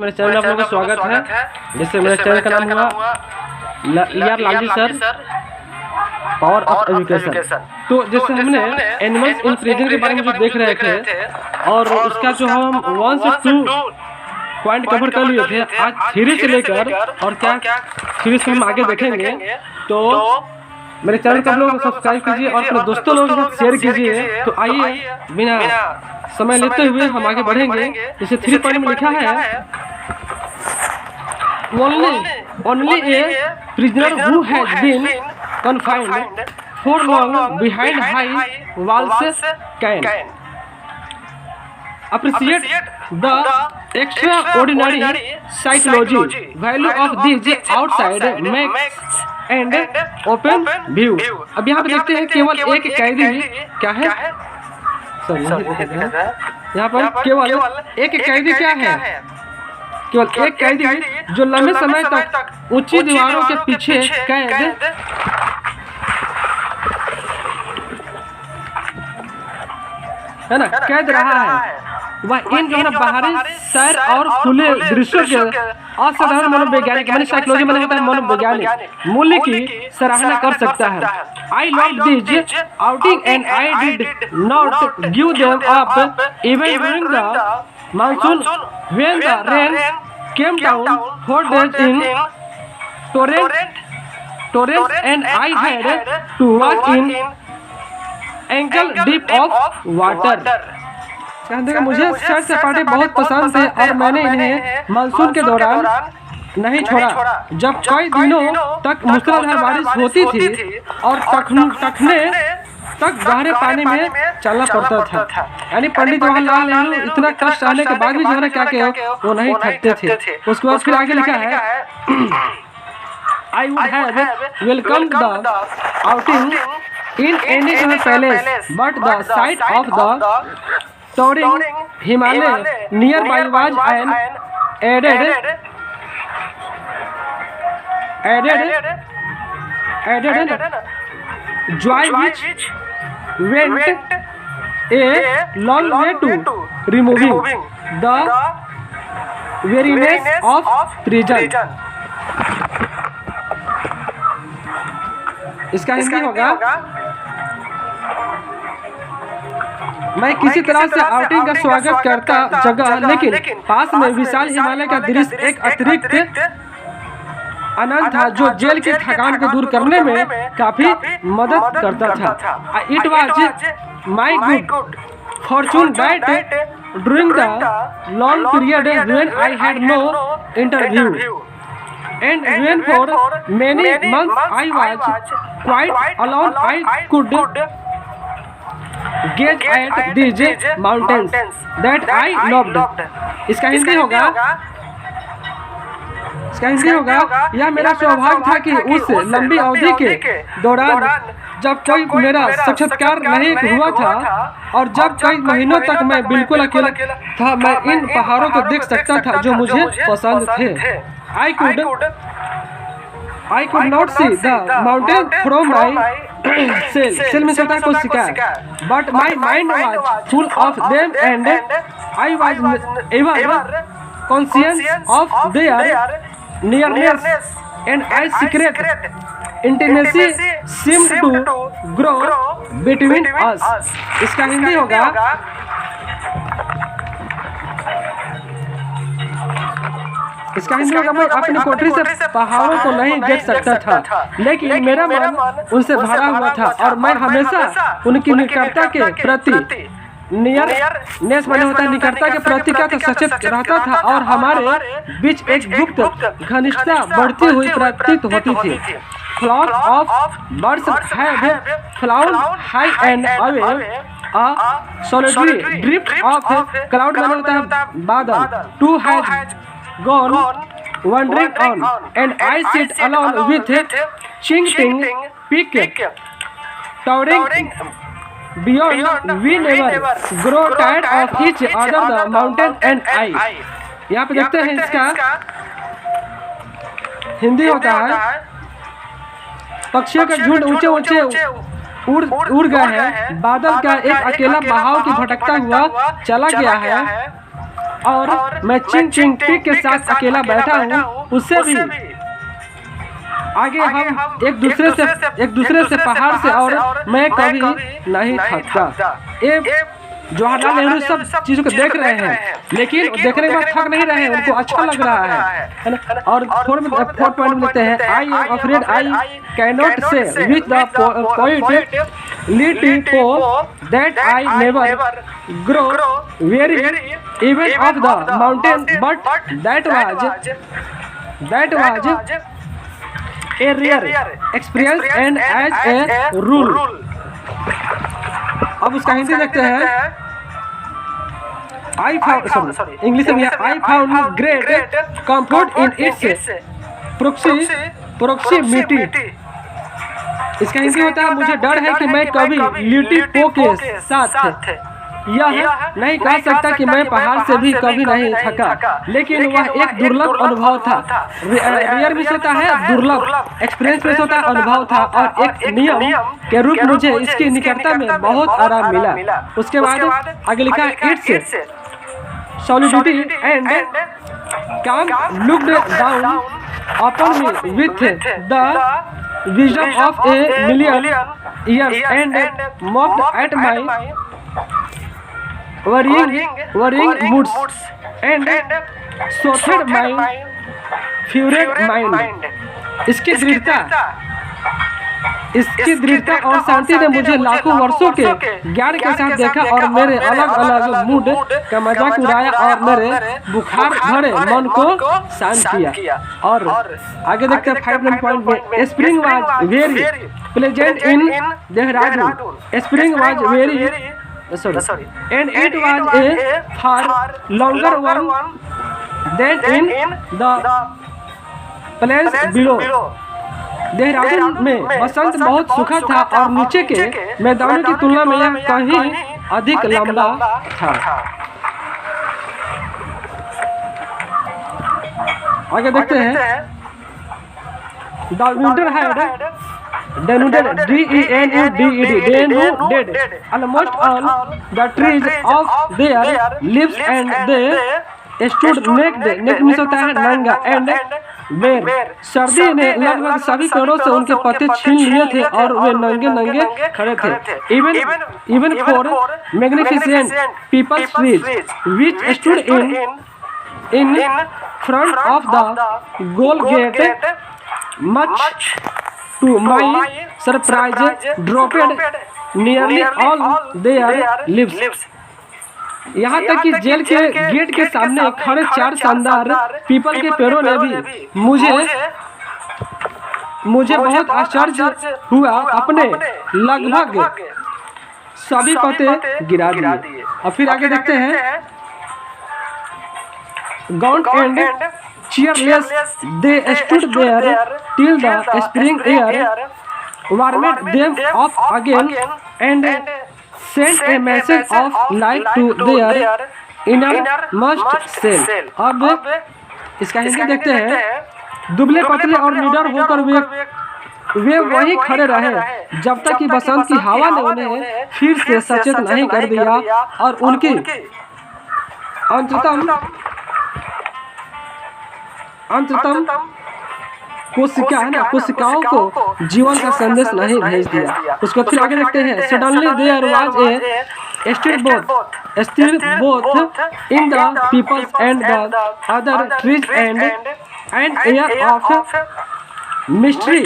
मेरे चैनल में आप लोगों का स्वागत है। जैसे मेरे चैनल का नाम हुआ ER Lalji sir power of education. तो जैसे हमने एनिमल्स इन प्रिजन के बारे में जो देख रहे थे और उसका जो हम 1 से 2 पॉइंट कवर कर लिए थे, आज 3 से लेकर और क्या 3 से हम आगे देखेंगे। तो मेरे चैनल को आप लोग सब्सक्राइब कीजिए और अपने दोस्तों लोगों के साथ शेयर कीजिए। तो आइए बिना समय लेते हुए हम आगे बढ़ेंगे। जैसे 3 पॉइंट में लिखा है only a prisoner who has been confined for long behind high walls can appreciate the extraordinary psychology value of these outside makes and open view। अब यहाँ पे देखते हैं केवल एक कैदी क्या है, यहाँ पर केवल एक कैदी क्या है, केवल एक कैदी जो लंबे समय तक ऊंची दीवारों के पीछे कैद है ना, कैद रहा है। वह इन जो है बाहरी सैर और खुले दृश्यों के असाधारण मनोवैज्ञानिक मैंने साइकोलॉजी में होता है मनोवैज्ञानिक मूल्य की सराहना कर सकता है। I love this outing and I did not give them up even during the monsoon when the rain came down 4 days in torrents and I had to walk in ankle deep of water। कहते हैं मुझे सैर सपाटे बहुत पसंद थे और मैंने इन्हें मानसून के दौरान नहीं छोड़ा, जब कई दिनों तक मूसलाधार बारिश होती थी और टखने तक गहरे पानी में चलना पड़ता था। यानी पंडित जवाहरलाल नेहरू इतना कष्ट सहने के बाद भी जो है क्या किया वो नहीं थकते थे। उसके बाद फिर आगे लिखा है I would have welcomed the outing in any palace but the sight of the towering Himalaya nearby was an added joy which went a long way to removing the weariness of prison। इसका हिंदी होगा मैं किसी तरह से outing का स्वागत करता जगह, लेकिन पास में विशाल हिमालय का दृश्य एक अतिरिक्त आनंद था जो जेल की थकान को दूर करने में काफी मदद करता था। It was my good fortune that during the long period when I had no interview and when for many months I was quite alone I could gaze at these mountains that I loved. इसका हिंदी होगा यह मेरा सौभाग्य था कि उस लंबी अवधि के दौरान जब कोई मेरा साक्षात्कार नहीं हुआ था और जब कई महीनों तक मैं बिल्कुल अकेला था, मैं इन पहाड़ों को देख सकता था जो मुझे पसंद थे। I could not see the mountain from my cell में सोता को सिखा, but my mind was full of them and I was ever conscious of their nearness and I secret intimacy seemed to grow between us। इसका हिंदी होगा मैं अपनी कोठरी से पहाड़ों को नहीं देख सकता था, लेकिन मेरा मन उनसे भरा हुआ था और मैं हमेशा उनकी निकटता के प्रति नियरनेस बने होता है निकटता के प्रति क्या सचेत रहता था और हमारे बीच एक गुप्त घनिष्ठता बढ़ती हुई प्रतीत होती थी। Flock of birds had flown high and away a solitary drift of cloud बने होता है बादल too has gone wandering on and I sit alone with Chingting peak towering beyond we never grow tired of each other the mountain and I। यहाँ पे देखते हैं इसका हिंदी होता है पक्षियों का झुंड ऊंचे ऊंचे उड़ गए हैं, बादल का एक अकेला बहाव की भटकता हुआ चला गया है और मैं चिंग चिंग टिक के साथ अकेला बैठा हूँ, उससे भी आगे हम एक दूसरे से पहाड़ से, और मैं कभी नहीं थकता। ये जवाहरलाल नेहरू सब चीजों को देख रहे हैं, लेकिन देखने के बाद थक नहीं रहे हैं, उनको अच्छा लग रहा है ना। और फोर्थ पॉइंट में लिखते हैं, I am afraid I can not से विथ द पोएट ली पो that I never grow very even of the mountain but that was a rare experience and as a rule। अब उसका हिंदी देखते हैं। इंग्लिश में I found great comfort in its proximity। इसका हिंदी होता है, मुझे डर है कि मैं कभी लिटी पो के साथ यह नहीं कह सकता कि मैं पहाड़ से भी कभी नहीं थका, लेकिन वह एक दुर्लभ अनुभव था। रियर मिस होता है दुर्लभ, एक्सपीरियंस मिस होता है अनुभव था, और एक नियम के रूप मुझे इसकी निकटता में बहुत आराम मिला। उसके बाद आगे लिखा है, इट्स सॉलिडिटी एंड काम looked down upon me with the vision of a million years and mocked at my worrying moods and soothed my furrowed mind। इसकी दृढ़ता और शांति ने मुझे लाखों वर्षों के ज्ञान के साथ देखा और मेरे अलग अलग मूड का मजाक उड़ाया और मेरे बुखार भरे मन को शांत किया। और आगे देखते हैं 5 पॉइंट में, spring was very pleasant in Dehradun. Spring was very and it was a far longer one than in the place below। Dehradun में बसंत बहुत सुखद था और नीचे के मैदानों की तुलना में यह कहीं अधिक लंबा था। आगे देखते हैं, the winter had denuded denuded almost all the trees of their leaves and they stood naked means होता है नंगा and bare। सर्दी ने लगभग सभी पेड़ों से उनके पत्ते छीन लिए थे और वे नंगे खड़े थे। even for magnificent people trees which stood in front of the goal gate much to my surprise dropped nearly all their leaves। यहाँ तक कि जेल के गेट के सामने खड़े 4 शानदार पीपल के पेड़ों ने भी मुझे बहुत आश्चर्य हुआ, अपने लगभग सभी पत्ते गिरा दिए। और फिर आगे देखते हैं, gaunt and cheerless they stood there till the spring air warmed them up again and sent a message of life to their innermost cell। अब इसका हिंदी देखते हैं, दुबले पतले और निडर होकर वे वहीं खड़े रहे जब तक कि बसंत की हवा ने उन्हें फिर से सचेत नहीं कर दिया और उनकी अंततम कोशिकाओं को जीवन का संदेश नहीं भेज दिया। उसको फिर आगे देखते हैं, suddenly there was a still both in the peoples and the other trees and air of mystery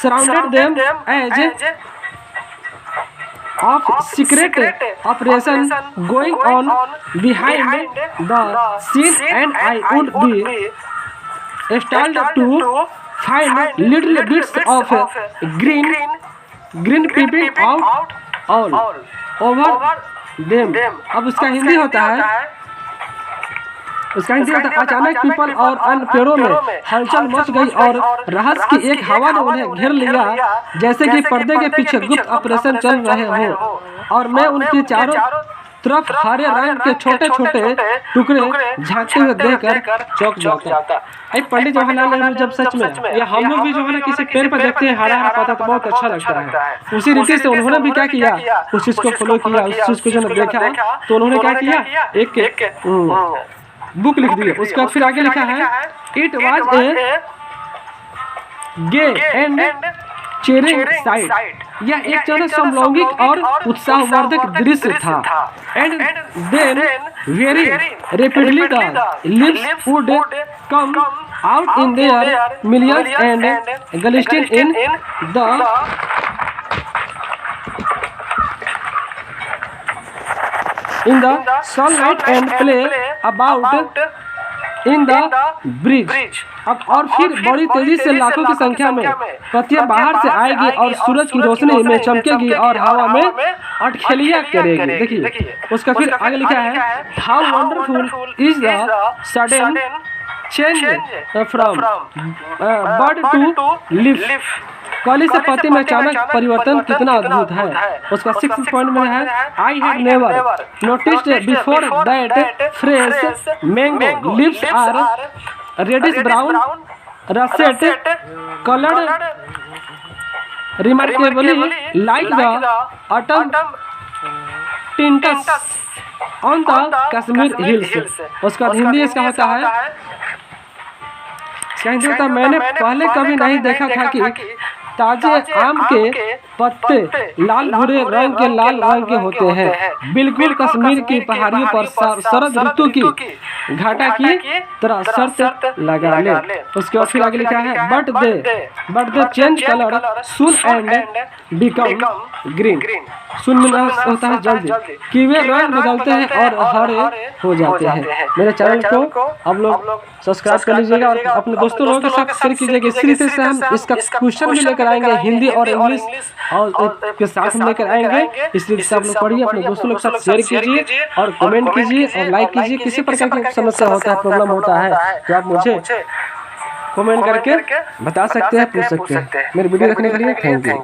surrounded them as of secret operation going on behind the scene and I would be startled to find little bits of green peeping out all over them। अब उसका हिंदी होता है, अचानक people और अन्य पेड़ों में हलचल मच गई और रहस्य की एक हवा ने उन्हें घेर लिया जैसे कि पर्दे के पीछे गुप्त ऑपरेशन चल रहे हो और मैं उनके तरफ हरे रंग के छोटे छोटे टुकड़े झांकते हुए देखकर चौंक जाता। पंडित जवाहरलाल नेहरू जब सच में, या हम लोग भी जो है ना किसी पेड़ पर देखते हैं हरा हरा पत्ता तो बहुत अच्छा लगता है, उसी रीति से उन्होंने भी क्या किया, उस चीज को फॉलो किया, उस चीज को जो देखा तो उन्होंने क्या किया, एक बुक लिख दी। उसके बाद फिर आगे लिखा है it was a gay and cheering sight. यह एक तरह समलौंगिक और उत्साहवर्धक दृश्य था। And then very rapidly the lips would come out in their millions and glisten in the sunlight and play about in the bridge। अब और फिर बड़ी तेजी से लाखों की संख्या में पत्तियां बाहर से आएगी और सूरज की रोशनी में चमकेगी और हवा में अटखेलियां करेगी। देखिए उसका फिर आगे लिखा है how wonderful is the sudden change from bird to leaf. कली से पत्ते में अचानक परिवर्तन कितना अद्भुत है। उसका 6th पॉइंट में है I had never noticed before that fresh mango leaves are reddish brown russet coloured remarkably like the autumn tints on the Kashmir hills. उसका हिंदी इसका होता है, मैंने पहले कभी नहीं देखा था कि ताजे आम के पत्ते लाल भूरे रंग के होते हैं, बिल्कुल कश्मीर की पहाड़ियों पर शरद ऋतु की घाटा की तरह शर्त लगा ले। उसके बाद फिर आगे लिखा है but they change colour soon and become green. सुन मिलना होता है जल्दी कि वे रंग बदलते हैं और हरे हो जाते हैं। मेरे चैनल को आप लोग सब्सक्राइब कर लीजिएगा और अपने दोस्तों लोगों के साथ शेयर कीजिएगा। इसी रीति से हम इसका क्वेश्चन भी लेकर आएंगे हिंदी और इंग्लिश और के साथ हम लेकर आएंगे। इस रीति से आप लोग पढ़िए, अपने दोस्तों लोग के साथ शेयर कीजिए और कमेंट कीजिए और लाइक कीजिए। किसी प्रकार की समस्या होता है, प्रॉब्लम होता है तो आप मुझे कमेंट करके बता सकते हैं, पूछ सकते हैं। मेरी वीडियो देखने के लिए थैंक यू।